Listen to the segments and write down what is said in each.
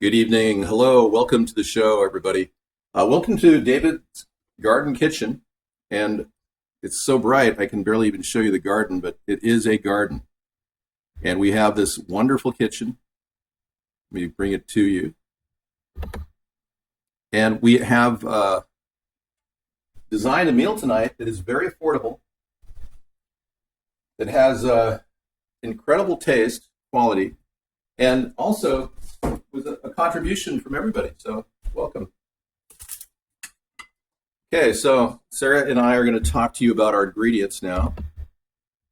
Good evening. Hello. Welcome to the show, everybody. Welcome to David's Garden Kitchen. And it's so bright, I can barely even show you the garden, but it is a garden. And we have this wonderful kitchen. Let me bring it to you. And we have designed a meal tonight that is very affordable, that has incredible taste, quality, and also with a contribution from everybody. So welcome. Okay, so Sarah and I are going to talk to you about our ingredients now.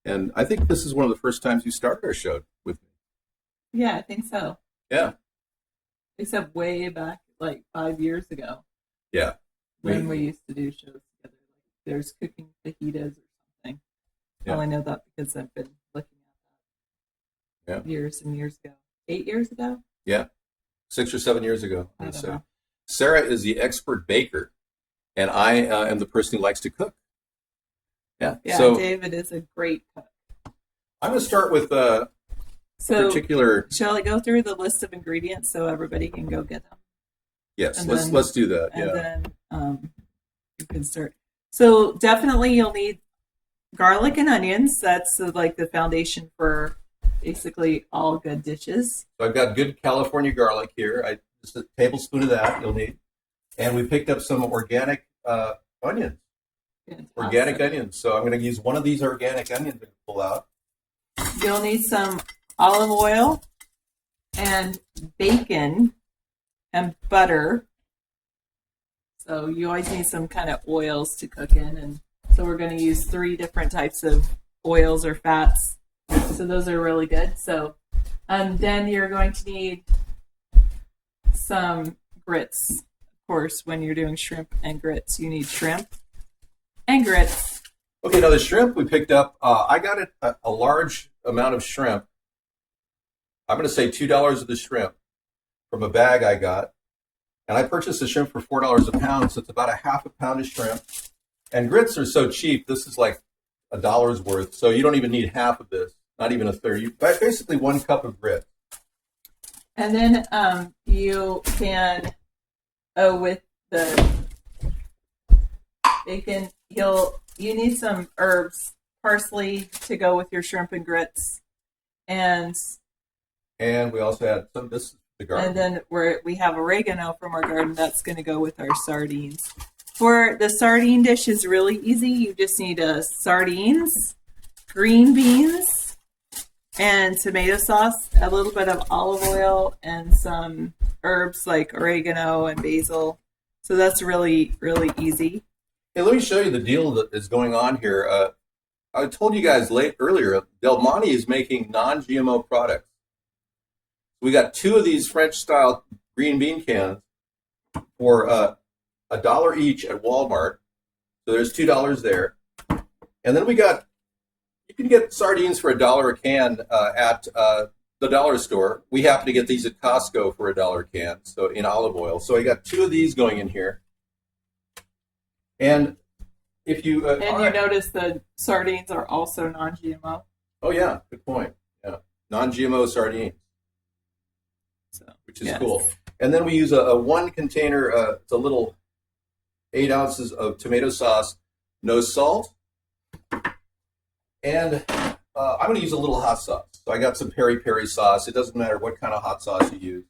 And I think this is one of the first times you started our show with me. Yeah, I think so. Yeah. Except way back, like 5 years ago. Yeah. When we used to do shows together. Like there's cooking fajitas or something. Yeah. Well, I know that because I've been looking at that years and years ago. 8 years ago? Yeah. 6 or 7 years ago, I would don't say. know. Sarah is the expert baker, and I am the person who likes to cook. Yeah. Yeah, So David is a great cook. I'm going to start with a particular. Shall I go through the list of ingredients so everybody can go get them? Yes, and let's do that. And Yeah. then you can start. So definitely you'll need garlic and onions. That's like the foundation for basically all good dishes. So I've got good California garlic here. Just a tablespoon of that you'll need. And we picked up some organic onions. Fantastic. Organic onions. So I'm going to use one of these organic onions to pull out. You'll need some olive oil and bacon and butter. So you always need some kind of oils to cook in. And so we're going to use 3 different types of oils or fats. So those are really good. So then you're going to need some grits. Of course, when you're doing shrimp and grits, you need shrimp and grits. Okay, now the shrimp we picked up, I got a large amount of shrimp. I'm going to say $2 of the shrimp from a bag I got. And I purchased the shrimp for $4 a pound, so it's about a half a pound of shrimp. And grits are so cheap, this is like $1 worth, so you don't even need half of this, not even a third. Basically 1 cup of grit. And then you can, with the bacon, you need some herbs, parsley to go with your shrimp and grits, and we also had some. This is the garden. And then we have oregano from our garden. That's going to go with our sardines. For the sardine dish is really easy. You just need sardines, green beans, and tomato sauce, a little bit of olive oil, and some herbs like oregano and basil. So that's really, really easy. Hey, let me show you the deal that is going on here. I told you guys earlier, Del Monte is making non-GMO products. We got 2 of these French-style green bean cans for $1 each at Walmart. So there's $2 there. And then you can get sardines for $1 a can at the dollar store. We happen to get these at Costco for $1 a can, so in olive oil. So I got 2 of these going in here. And if you notice the sardines are also non-GMO. Oh yeah, good point. Yeah, non-GMO sardines, which is cool. And then we use a 1 container. It's a little 8 ounces of tomato sauce, no salt, and I'm going to use a little hot sauce. So I got some peri-peri sauce. It doesn't matter what kind of hot sauce you use.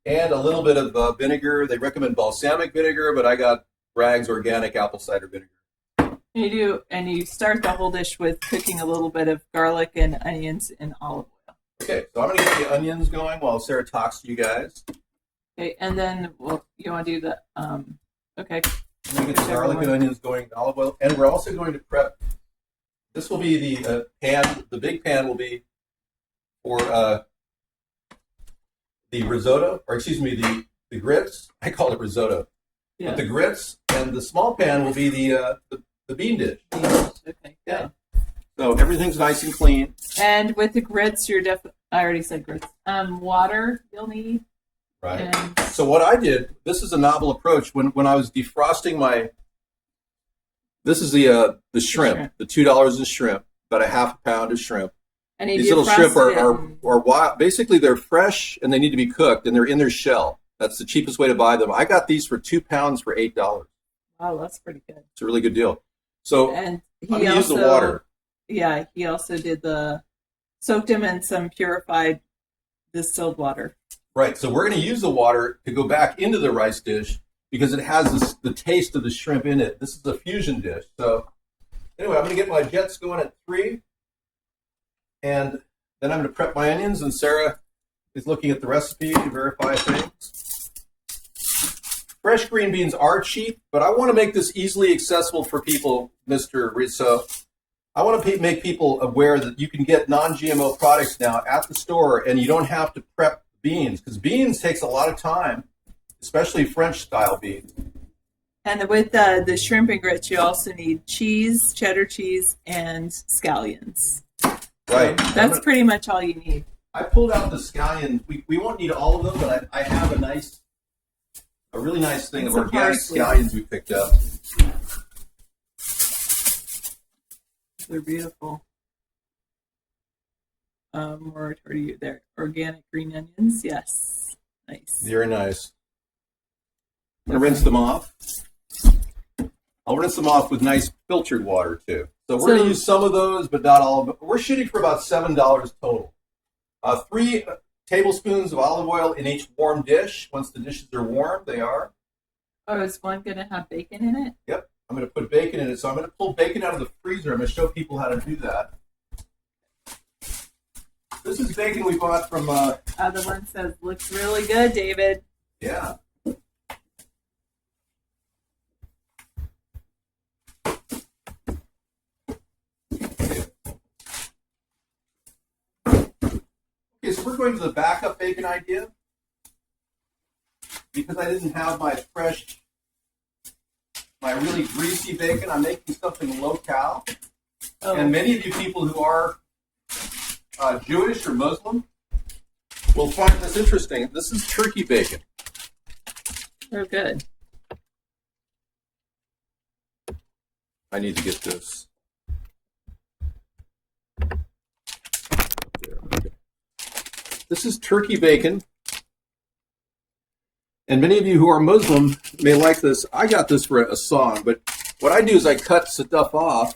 And a little bit of vinegar. They recommend balsamic vinegar, but I got Bragg's organic apple cider vinegar. You start the whole dish with cooking a little bit of garlic and onions in olive oil. Okay, so I'm going to get the onions going while Sarah talks to you guys. Okay, and then you want to do the okay. I'm going to get the garlic and onions going in olive oil, and we're also going to prep. This will be the pan. The big pan will be for the risotto, or excuse me, the grits. I call it risotto. Yeah. But the grits, and the small pan will be the bean dish. Okay. Yeah. So everything's nice and clean. And with the grits, I already said grits. Water you'll need. Right. And so what I did, this is a novel approach. When I was defrosting this is the shrimp, the $2 of shrimp, about a half a pound of shrimp. And he These little shrimp defrosted are wild. Basically, they're fresh and they need to be cooked, and they're in their shell. That's the cheapest way to buy them. I got these for 2 pounds for $8. Wow, that's pretty good. It's a really good deal. So And I'm going to use the water. Yeah, he also soaked him in some purified distilled water. Right. So we're going to use the water to go back into the rice dish because it has the taste of the shrimp in it. This is a fusion dish. So anyway, I'm going to get my jets going at 3. And then I'm going to prep my onions, and Sarah is looking at the recipe to verify things. Fresh green beans are cheap, but I want to make this easily accessible for people, Mr. Rizzo. I want to make people aware that you can get non-GMO products now at the store, and you don't have to prep beans, because beans takes a lot of time, especially French-style beans. And with the shrimp and grits, you also need cheese, cheddar cheese, and scallions. Right. So that's pretty much all you need. I pulled out the scallion. We won't need all of them, but I have a really nice thing of organic scallions we picked up. They're beautiful. More toward you there. Organic green onions, yes. Nice. Very nice. I'm going to rinse them off. I'll rinse them off with nice filtered water, too. So we're going to use some of those, but not all of them. We're shooting for about $7 total. 3 tablespoons of olive oil in each warm dish. Once the dishes are warm, they are. Oh, is one going to have bacon in it? Yep. I'm going to put bacon in it. So I'm going to pull bacon out of the freezer. I'm going to show people how to do that. This is bacon we bought from... The one says, looks really good, David. Yeah. Okay, so we're going to the backup bacon idea. Because I didn't have my really greasy bacon, I'm making something low-cal. Oh. And many of you people who are Jewish or Muslim will find this interesting. This is turkey bacon. Oh, good. I need to get this. This is turkey bacon. And many of you who are Muslim may like this. I got this for a song, but what I do is I cut stuff off,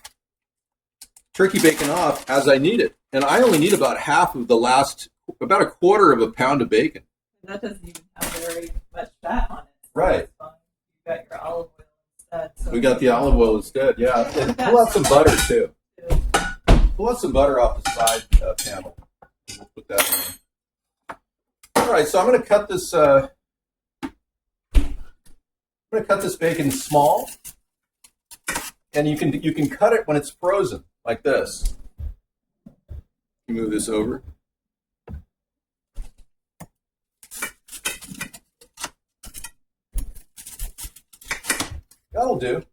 turkey bacon off as I need it. And I only need about half of about a quarter of a pound of bacon. That doesn't even have very much fat on it. Right. You got your olive oil instead. So we got the olive oil instead, yeah. And pull out some butter, too. Pull out some butter off the side panel. We'll put that in. All right, so I'm going to cut this... I'm going to cut this bacon small, and you can cut it when it's frozen, like this. Move this over. That'll do.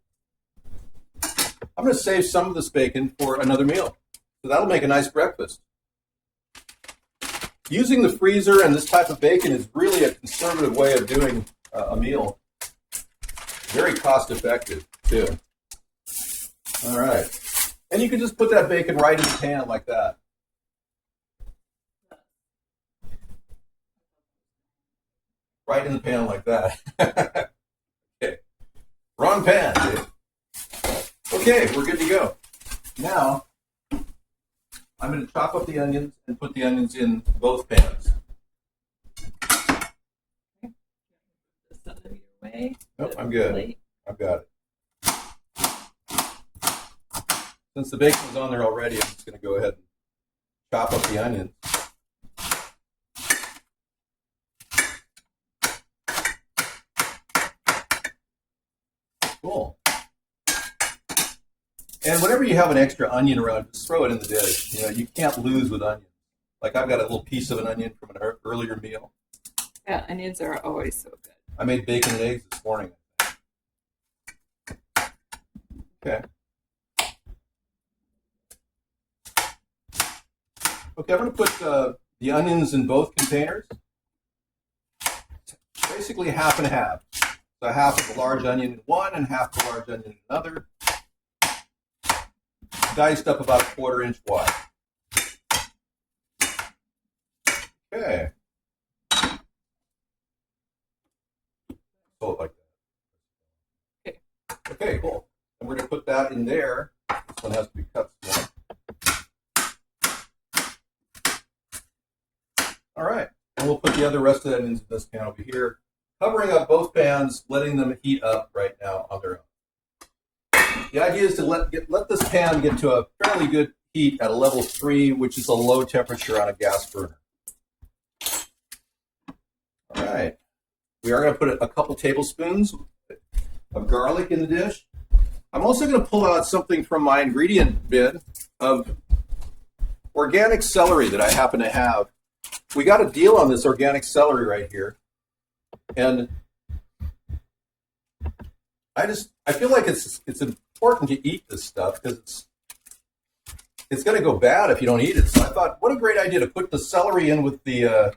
I'm going to save some of this bacon for another meal, so that'll make a nice breakfast. Using the freezer and this type of bacon is really a conservative way of doing a meal. Very cost effective, too. All right. And you can just put that bacon right in the pan like that. Right in the pan like that. Okay. Wrong pan, dude. Okay, we're good to go. Now, I'm going to chop up the onions and put the onions in both pans. Nope, I'm good. I've got it. Since the bacon is on there already, I'm just going to go ahead and chop up the onions. Cool. And whenever you have an extra onion around, just throw it in the dish. You know, you can't lose with onions. Like I've got a little piece of an onion from an earlier meal. Yeah, onions are always so good. I made bacon and eggs this morning. Okay. Okay, I'm going to put the onions in both containers. Basically half and half. So half of the large onion in one and half the large onion in another. Diced up about 1/4 inch wide. Okay. Hold it like that. Okay, cool. And we're going to put that in there. This one has to be cut small. All right. And we'll put the other rest of that into this pan over here, covering up both pans, letting them heat up right now on their own. The idea is to let this pan get to a fairly good heat at a level 3, which is a low temperature on a gas burner. All right. We are going to put a couple tablespoons of garlic in the dish. I'm also going to pull out something from my ingredient bin of organic celery that I happen to have. We got a deal on this organic celery right here. And I feel like it's important to eat this stuff because it's going to go bad if you don't eat it. So I thought, what a great idea to put the celery in with the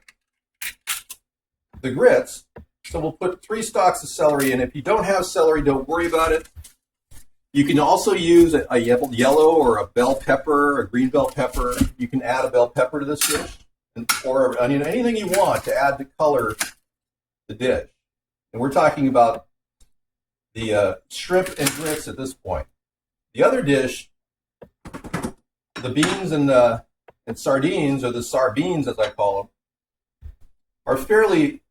grits. So we'll put 3 stalks of celery in. If you don't have celery, don't worry about it. You can also use a yellow or a bell pepper, a green bell pepper. You can add a bell pepper to this dish, or an onion, anything you want to add to color the dish. And we're talking about the shrimp and grits at this point. The other dish, the beans and sardines, or the SarBeans as I call them, are fairly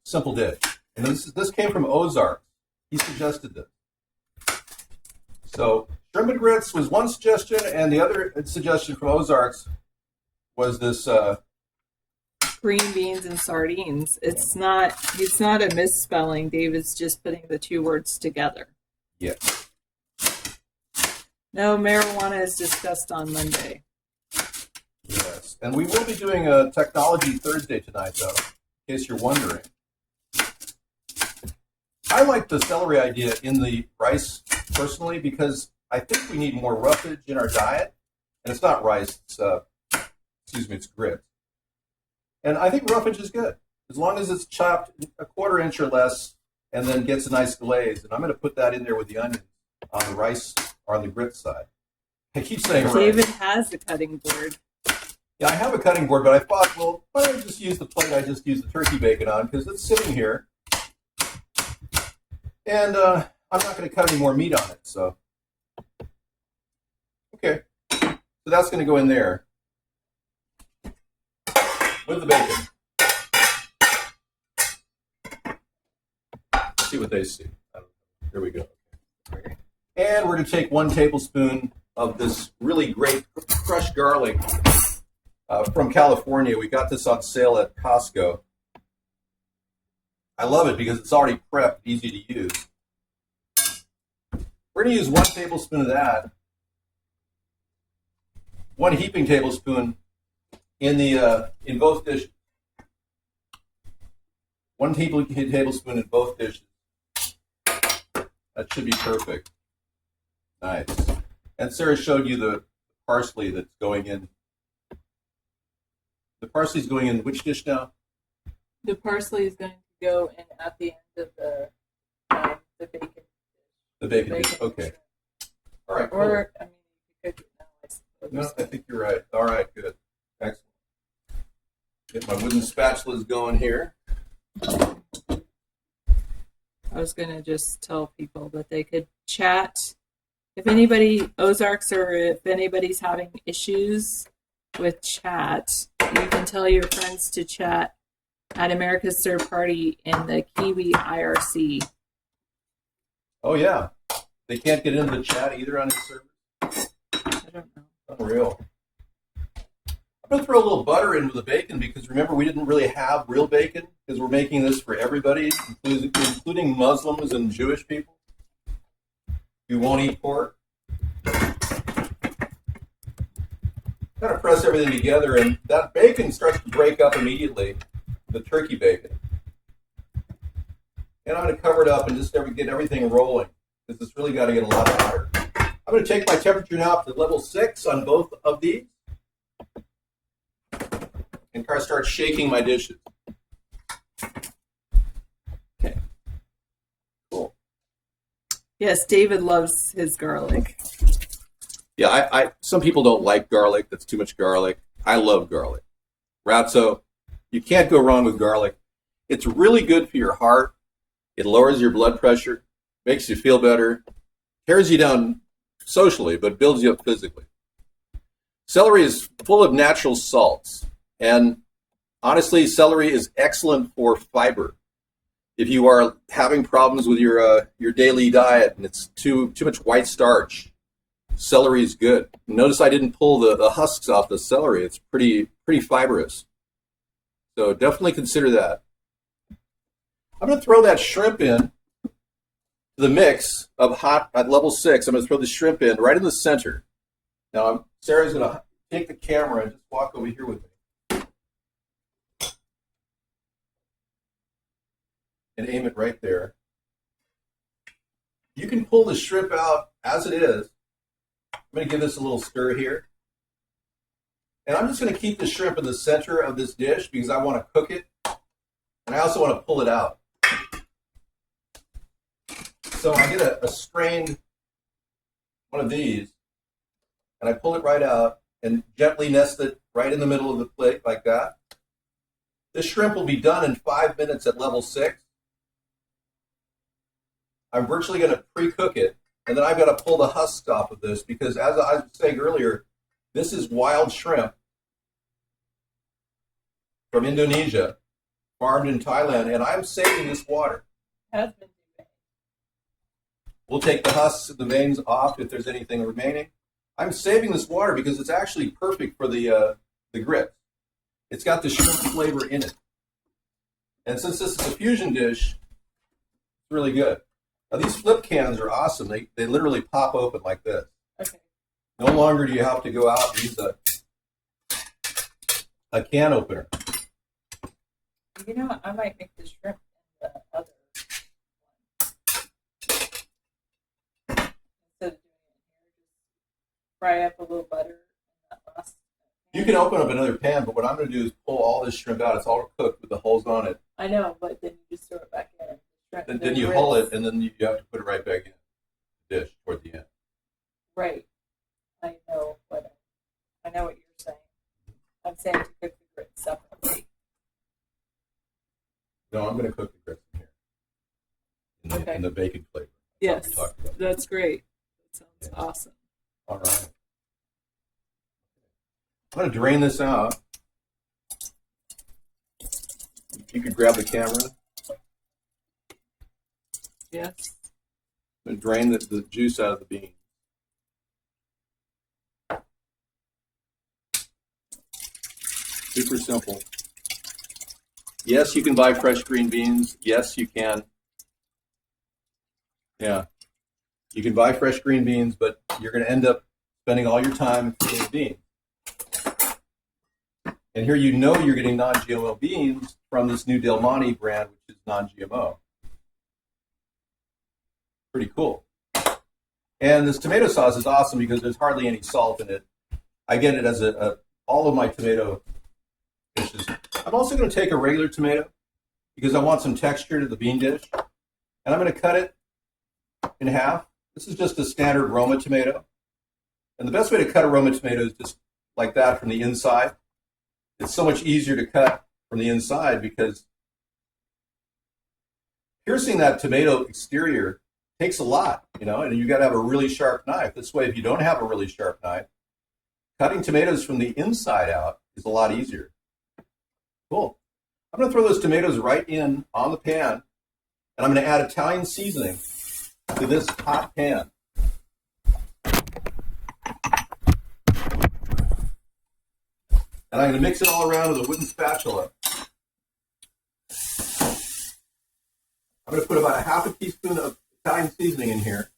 simple dish. And this came from Ozark. He suggested this. So shrimp and grits was one suggestion, and the other suggestion from Ozarks was this green beans and sardines. It's not a misspelling. David's just putting the 2 words together. Yeah. No, marijuana is discussed on Monday. Yes. And we will be doing a Technology Thursday tonight, though, in case you're wondering. I like the celery idea in the rice, personally, because I think we need more roughage in our diet. And it's not rice, it's grits. And I think roughage is good, as long as it's chopped a 1/4 inch or less and then gets a nice glaze. And I'm going to put that in there with the onions on the rice or on the grit side. I keep saying David rice. has a cutting board. Yeah, I have a cutting board, but I thought, well, why don't I just use the plate I just used the turkey bacon on, because it's sitting here. And I'm not going to cut any more meat on it. So, okay. So that's going to go in there with the bacon. Let's see what they see. Here we go. And we're going to take 1 tablespoon of this really great crushed garlic from California. We got this on sale at Costco. I love it because it's already prepped, easy to use. We're going to use 1 tablespoon of that. 1 heaping tablespoon in both dishes. 1 tablespoon in both dishes. That should be perfect. Nice. And Sarah showed you the parsley that's going in. The parsley's going in which dish now? The parsley is going to go in at the end of the bacon. The bacon dish. Okay. All right. Cool. Or, I mean, you could cook it now, I suppose. No, I think you're right. All right, good. Excellent. Get my wooden spatulas going here. I was going to just tell people that they could chat. If anybody, Ozarks, or if anybody's having issues with chat, you can tell your friends to chat at America's Third Party in the Kiwi IRC. Oh, yeah. They can't get into the chat either on his server? I don't know. Unreal. I'm going to throw a little butter into the bacon because remember we didn't really have real bacon because we're making this for everybody, including Muslims and Jewish people who won't eat pork. Kind of press everything together and that bacon starts to break up immediately, the turkey bacon. And I'm going to cover it up and just get everything rolling because it's really got to get a lot hotter. I'm going to take my temperature now up to level 6 on both of these and start shaking my dishes. Okay. Cool. Yes, David loves his garlic. Yeah, some people don't like garlic. That's too much garlic. I love garlic. Right, so you can't go wrong with garlic. It's really good for your heart. It lowers your blood pressure, makes you feel better, tears you down socially, but builds you up physically. Celery is full of natural salts, and honestly, celery is excellent for fiber. If you are having problems with your daily diet and it's too much white starch, celery is good. Notice I didn't pull the husks off the celery. It's pretty fibrous. So definitely consider that. I'm going to throw that shrimp in the mix of hot at level 6. I'm going to throw the shrimp in right in the center. Now Sarah's going to take the camera and just walk over here with me and aim it right there. You can pull the shrimp out as it is. I'm going to give this a little stir here. And I'm just going to keep the shrimp in the center of this dish because I want to cook it. And I also want to pull it out. So I get a strained one of these, and I pull it right out and gently nest it right in the middle of the plate like that. This shrimp will be done in 5 minutes at level 6. I'm virtually going to pre-cook it, and then I've got to pull the husks off of this because, as I was saying earlier, this is wild shrimp from Indonesia, farmed in Thailand, and I'm saving this water. We'll take the husks and the veins off if there's anything remaining. I'm saving this water because it's actually perfect for the grits. It's got the shrimp flavor in it. And since this is a fusion dish, it's really good. Now these flip cans are awesome. They literally pop open like this. Okay. No longer do you have to go out and use a can opener. You know what? I might make the shrimp in the other one. Instead of doing it here, just fry up a little butter in that last pan. You can open up another pan, but what I'm going to do is pull all this shrimp out. It's all cooked with the holes on it. I know, but then you just throw it back in. Then you hull it, and then you have to put it right back in the dish toward the end. Right. I know what you're saying. I'm saying to cook the grits separately. No, I'm going to cook the grits in here in the bacon flavor. Yes, that's great. That sounds awesome. All right. I'm going to drain this out. You could grab the camera. Yes. And drain the juice out of the bean. Super simple. Yes, you can buy fresh green beans. Yes, you can. Yeah. You can buy fresh green beans, but you're going to end up spending all your time eating beans. And here you know you're getting non-GMO beans from this new Del Monte brand, which is non-GMO. Pretty cool. And this tomato sauce is awesome because there's hardly any salt in it. I get it as all of my tomato dishes. I'm also going to take a regular tomato because I want some texture to the bean dish. And I'm going to cut it in half. This is just a standard Roma tomato. And the best way to cut a Roma tomato is just like that from the inside. It's so much easier to cut from the inside because piercing that tomato exterior takes a lot, and you got to have a really sharp knife. This way, if you don't have a really sharp knife, cutting tomatoes from the inside out is a lot easier. Cool. I'm going to throw those tomatoes right in on the pan, and I'm going to add Italian seasoning to this hot pan. And I'm going to mix it all around with a wooden spatula. I'm going to put about a half a teaspoon of Italian seasoning in here.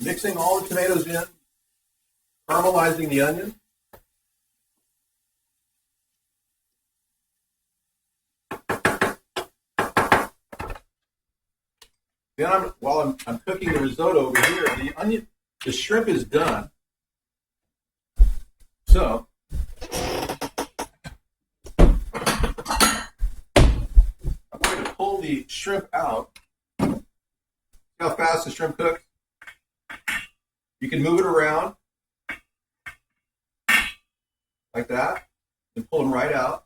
Mixing all the tomatoes in, caramelizing the onion. Then while I'm cooking the risotto over here, the shrimp is done. So I'm going to pull the shrimp out. See how fast the shrimp cooks? You can move it around. like that, and pull them right out.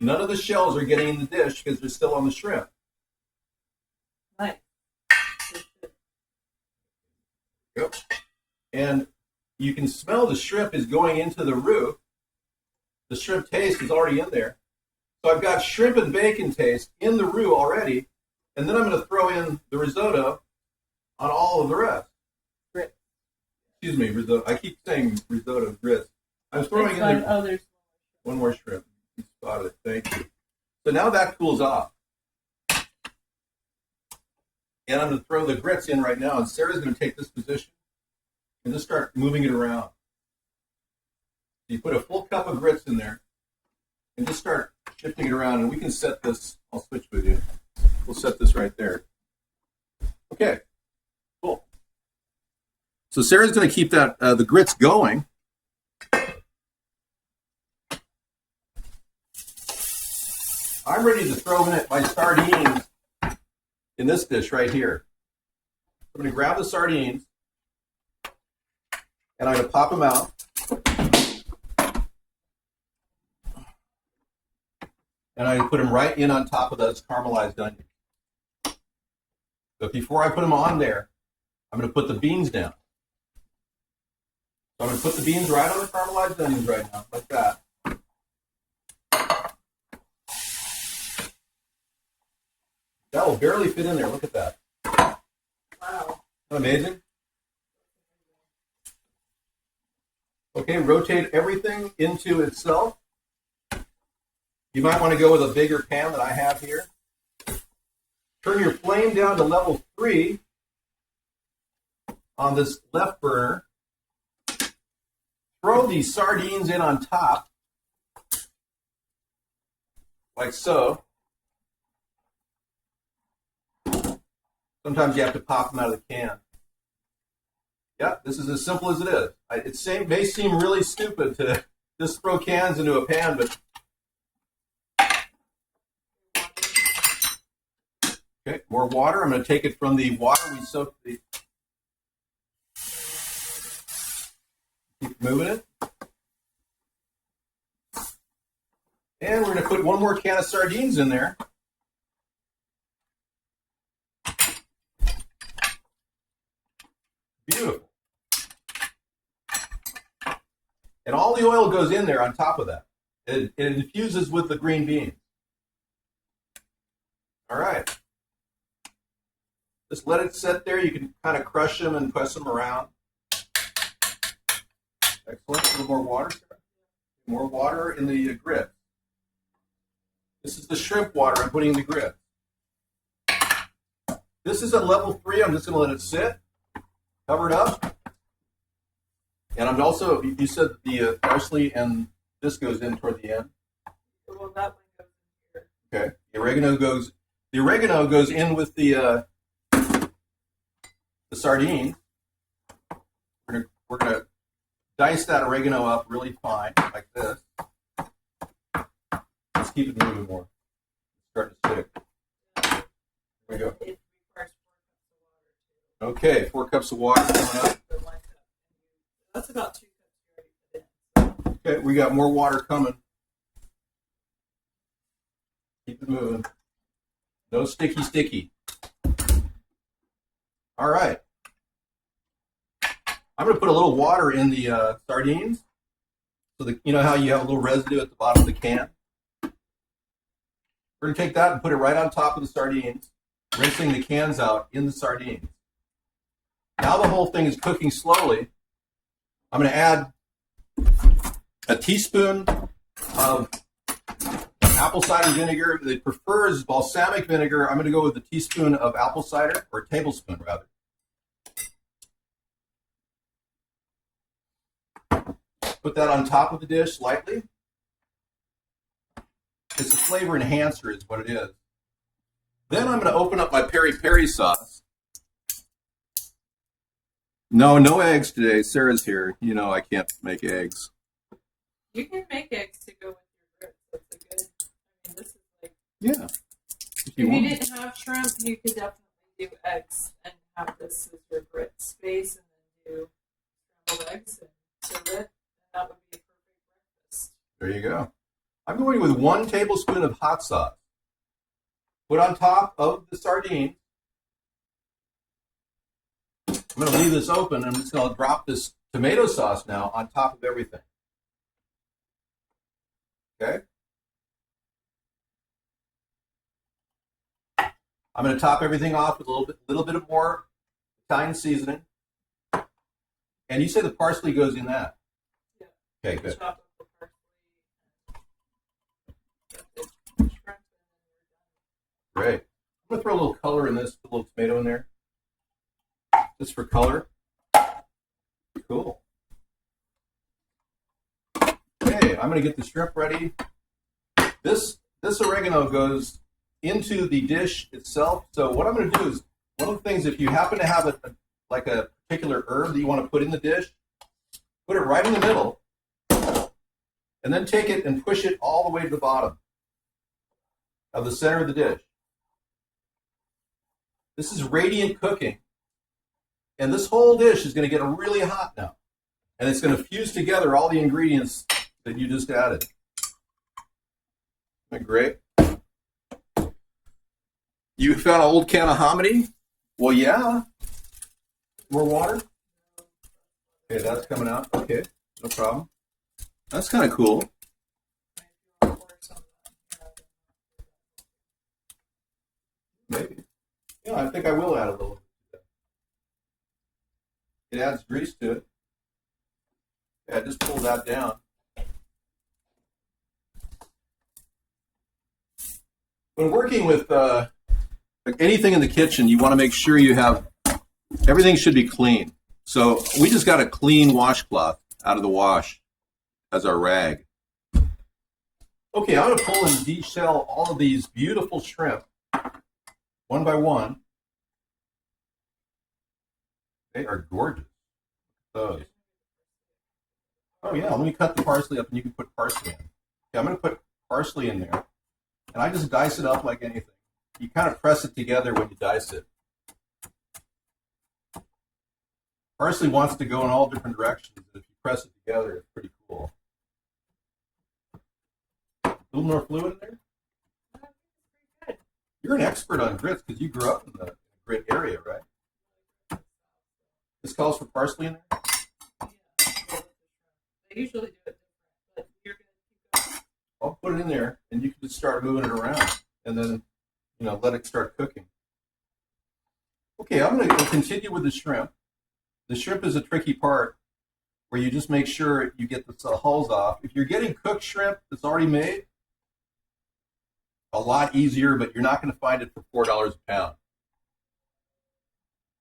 None of the shells are getting in the dish because they're still on the shrimp. Nice. Yep. And you can smell the shrimp is going into the roux. The shrimp taste is already in there. So I've got shrimp and bacon taste in the roux already, and then I'm going to throw in the risotto on all of the rest. Grits. Excuse me, risotto. I keep saying risotto, grits. I'm throwing in there. Oh, there's one more shrimp. You spotted it. Thank you. So now that cools off. And I'm going to throw the grits in right now, and Sarah's going to take this position and just start moving it around. You put a full cup of grits in there and just start shifting it around, and we can set this. I'll switch with you. We'll set this right there. Okay, cool. So Sarah's going to keep that the grits going. I'm ready to throw in my sardines in this dish right here. I'm going to grab the sardines, and I'm going to pop them out. And I put them right in on top of those caramelized onions. But before I put them on there, I'm going to put the beans down. So I'm going to put the beans right on the caramelized onions right now, like that. That will barely fit in there. Look at that. wow. Isn't that amazing? Okay, rotate everything into itself. You might want to go with a bigger pan that I have here. Turn your flame down to level 3 on this left burner. Throw these sardines in on top, like so. Sometimes you have to pop them out of the can. Yeah, this is as simple as it is. It may seem really stupid to just throw cans into a pan, but okay, more water. I'm going to take it from the water we soaked the. Keep moving it. And we're going to put one more can of sardines in there. Beautiful. And all the oil goes in there on top of that. It infuses with the green beans. All right. Just let it sit there. You can kind of crush them and press them around. Excellent. A little more water. More water in the grit. This is the shrimp water I'm putting in the grit. This is at level 3. I'm just going to let it sit. Cover it up. And I'm also, you said the parsley and this goes in toward the end. Well, that one goes in here. Okay. The oregano goes in with the sardine. We're gonna dice that oregano up really fine, like this. Let's keep it moving more. It's starting to stick. Here we go. It requires 4 cups of water. Okay, 4 cups of water coming up. So 1 cup. That's about 2 cups you already put in. Okay, we got more water coming. Keep it moving. No sticky. All right. I'm going to put a little water in the sardines. So that, you know how you have a little residue at the bottom of the can? We're going to take that and put it right on top of the sardines, rinsing the cans out in the sardines. Now the whole thing is cooking slowly. I'm going to add a teaspoon of apple cider vinegar. It prefers balsamic vinegar. I'm going to go with a teaspoon of apple cider, or a tablespoon rather. Put that on top of the dish lightly. It's a flavor enhancer is what it is. Then I'm going to open up my peri-peri sauce. No eggs today. Sarah's here. You know I can't make eggs. You can make eggs to go with your grits. That's a good. I mean, this is like. Yeah. If you didn't have shrimp, you could definitely do eggs and have this as your grits base, and then do scrambled eggs and serve it. And that would be a There you go. I'm going with 1 tablespoon of hot sauce. Put on top of the sardine. I'm going to leave this open. I'm just going to drop this tomato sauce now on top of everything. Okay? I'm going to top everything off with a little bit of more Italian seasoning. And you say the parsley goes in that? Yeah. Okay, good. Chop up the parsley. Great. I'm going to throw a little color in this, put a little tomato in there. Just for color. Cool. Okay, I'm going to get the shrimp ready. This oregano goes into the dish itself. So what I'm going to do is, one of the things, if you happen to have a particular herb that you want to put in the dish, put it right in the middle, and then take it and push it all the way to the bottom of the center of the dish. This is radiant cooking. And this whole dish is going to get really hot now. And it's going to fuse together all the ingredients that you just added. Isn't that great? You found an old can of hominy? Well, yeah. More water? Okay, that's coming out. Okay, no problem. That's kind of cool. Maybe. Yeah, I think I will add a little. It adds grease to it. Yeah, just pull that down. When working with anything in the kitchen, you want to make sure you have, everything should be clean. So we just got a clean washcloth out of the wash as our rag. Okay, I'm going to pull and deshell all of these beautiful shrimp one by one. They are gorgeous. Those. Oh yeah, let me cut the parsley up and you can put parsley in. Okay, I'm going to put parsley in there. And I just dice it up like anything. You kind of press it together when you dice it. Parsley wants to go in all different directions. If you press it together, it's pretty cool. A little more fluid in there? You're an expert on grits because you grew up in the grit area, right? This calls for parsley in there? They usually do it different, but you're going to keep going. I'll put it in there, and you can just start moving it around, and then, let it start cooking. Okay, I'm going to continue with the shrimp. The shrimp is a tricky part where you just make sure you get the hulls off. If you're getting cooked shrimp that's already made, a lot easier, but you're not going to find it for $4 a pound.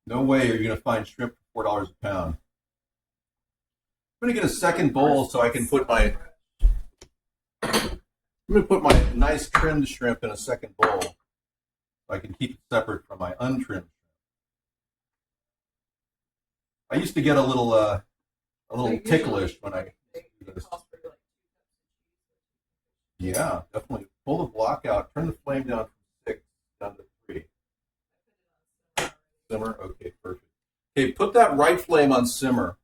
No way are you going to find shrimp for $4 a pound. I'm going to get a second bowl so I can put my nice trimmed shrimp in a second bowl so I can keep it separate from my untrimmed shrimp. I used to get a little ticklish when I do this. Yeah, definitely. Pull the block out. Turn the flame down from 6 down to 3. Simmer. Okay, perfect. Okay, put that right flame on simmer.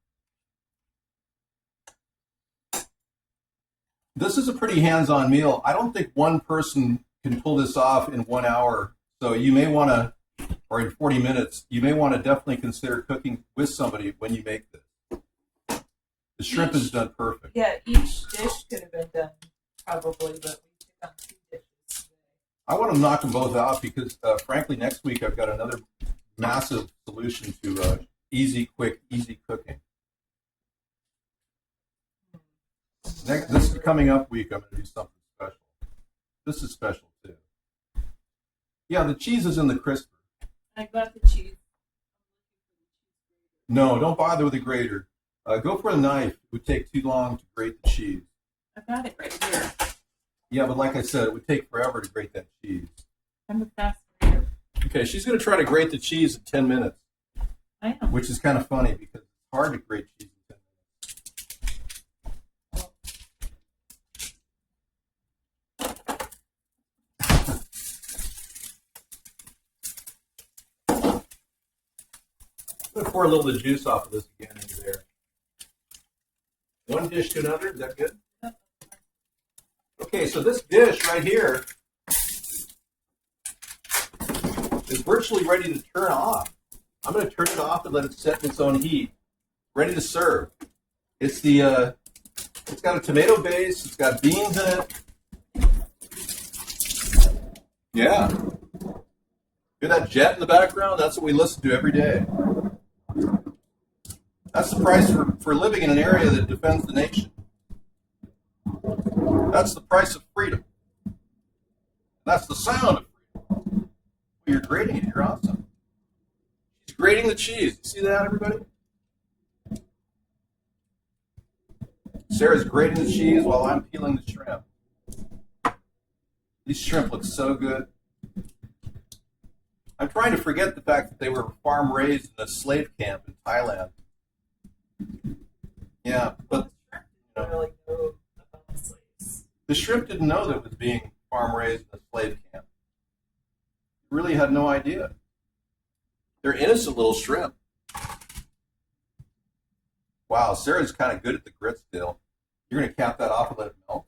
This is a pretty hands-on meal. I don't think one person can pull this off in 1 hour. So you may want to, or in 40 minutes, you may want to definitely consider cooking with somebody when you make this. The shrimp is done perfect. Yeah, each dish could have been done probably, but we took on 2 dishes today. I want to knock them both out because, frankly, next week I've got another massive solution to easy, quick, easy cooking. This coming up week, I'm going to do something special. This is special too. Yeah, the cheese is in the crisper. I got the cheese. No, don't bother with a grater. Go for a knife. It would take too long to grate the cheese. I've got it right here. Yeah, but like I said, it would take forever to grate that cheese. I'm a fast grater. Okay, she's going to try to grate the cheese in 10 minutes. I know. Which is kind of funny because it's hard to grate cheese in 10 minutes. I'm going to pour a little of the juice off of this again into there. One dish to another, is that good? Okay, so this dish right here is virtually ready to turn off. I'm going to turn it off and let it set in its own heat. Ready to serve. It's it's got a tomato base. It's got beans in it. Yeah. Hear that jet in the background? That's what we listen to every day. That's the price for living in an area that defends the nation. That's the price of freedom. That's the sound of freedom. You're grating it. You're awesome. She's grating the cheese. You see that, everybody? Sarah's grating the cheese while I'm peeling the shrimp. These shrimp look so good. I'm trying to forget the fact that they were farm raised in a slave camp in Thailand. Yeah, but Really know about slaves. the shrimp didn't know that it was being farm raised in a slave camp. Really had no idea. They're innocent little shrimp. Wow, Sarah's kind of good at the grits still. You're going to cap that off and let it melt?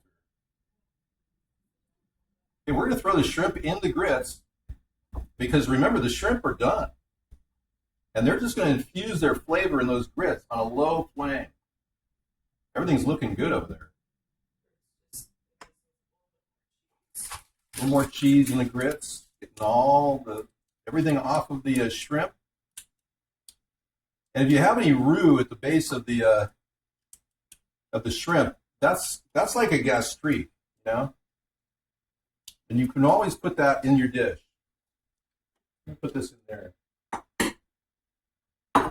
Okay, we're going to throw the shrimp in the grits because remember, the shrimp are done. And they're just going to infuse their flavor in those grits on a low flame. Everything's looking good over there. A little more cheese in the grits, getting everything off of the shrimp. And if you have any roux at the base of the shrimp, that's like a gastrique, you know. And you can always put that in your dish. Let me put this in there.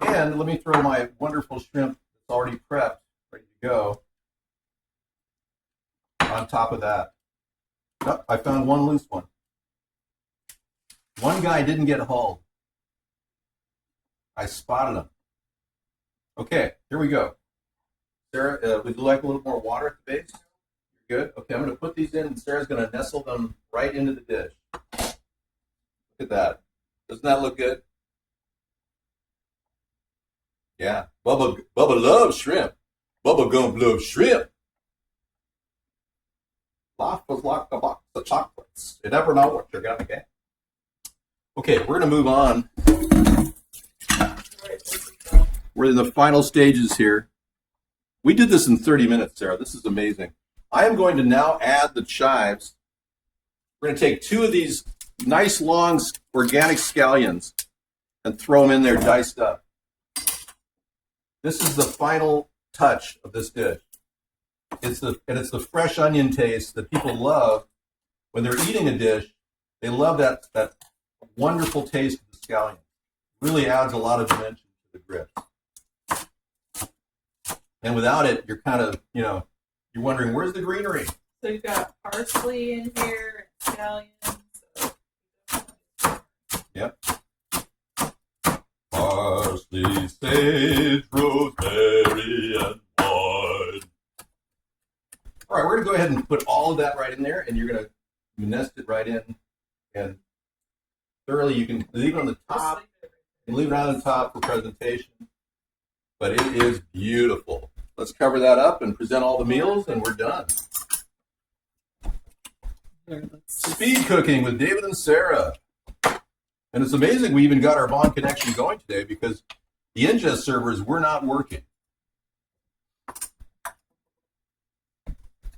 And let me throw my wonderful shrimp that's already prepped, ready to go, on top of that. Oh, I found one loose one. One guy didn't get hauled. I spotted him. Okay, here we go. Sarah, would you like a little more water at the base? You're good? Okay, I'm going to put these in, and Sarah's going to nestle them right into the dish. Look at that. Doesn't that look good? Yeah. Bubba loves shrimp. Bubba gonna love shrimp. Life was like a box of chocolates. You never know what you're going to get. Okay, we're going to move on. We're in the final stages here. We did this in 30 minutes, Sarah. This is amazing. I am going to now add the chives. We're going to take 2 of these nice long organic scallions and throw them in there diced up. This is the final touch of this dish. It's the fresh onion taste that people love when they're eating a dish. They love that wonderful taste of the scallion. It really adds a lot of dimension to the grits. And without it, you're kind of, you're wondering, where's the greenery? So you've got parsley in here, scallions. Yep. Parsley, sage, rosemary, and wine. All right, we're going to go ahead and put all of that right in there, and you're going to nest it right in. And thoroughly, you can leave it on the top. You can leave it on the top for presentation. But it is beautiful. Let's cover that up and present all the meals, and we're done. Speed cooking with David and Sarah. And it's amazing we even got our Vaughn connection going today because the ingest servers were not working.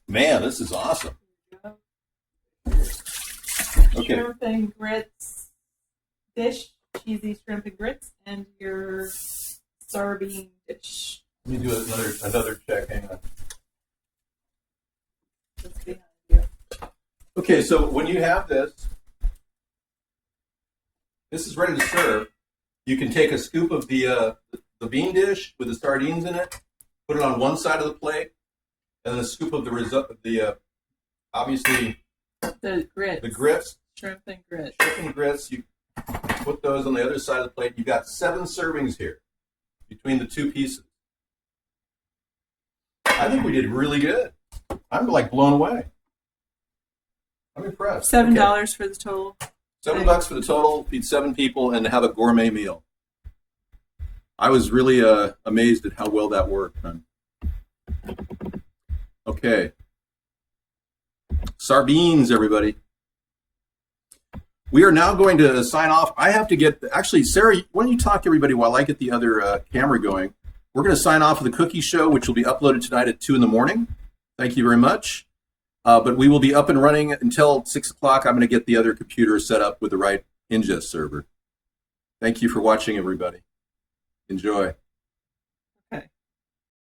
Man, this is awesome. Okay. Shrimp and grits dish, cheesy shrimp and grits, and your SarBean dish. Let me do another check. Hang on. That's behind you. Okay, so when you have this is ready to serve. You can take a scoop of the bean dish with the sardines in it, put it on one side of the plate, and then a scoop of obviously the grits. The grits. Shrimp and grits. Shrimp and grits. You put those on the other side of the plate. You've got 7 servings here between the 2 pieces. I think we did really good. I'm like blown away. I'm impressed. $7 for the total. $7 for the total. Feed 7 people and have a gourmet meal. I was really amazed at how well that worked. Okay. SarBeans, everybody. We are now going to sign off. I have to get, actually, Sarah, why don't you talk to everybody while I get the other camera going? We're going to sign off with the cookie show, which will be uploaded tonight at 2 in the morning. Thank you very much. But we will be up and running until 6 o'clock. I'm going to get the other computer set up with the right ingest server. Thank you for watching, everybody. Enjoy.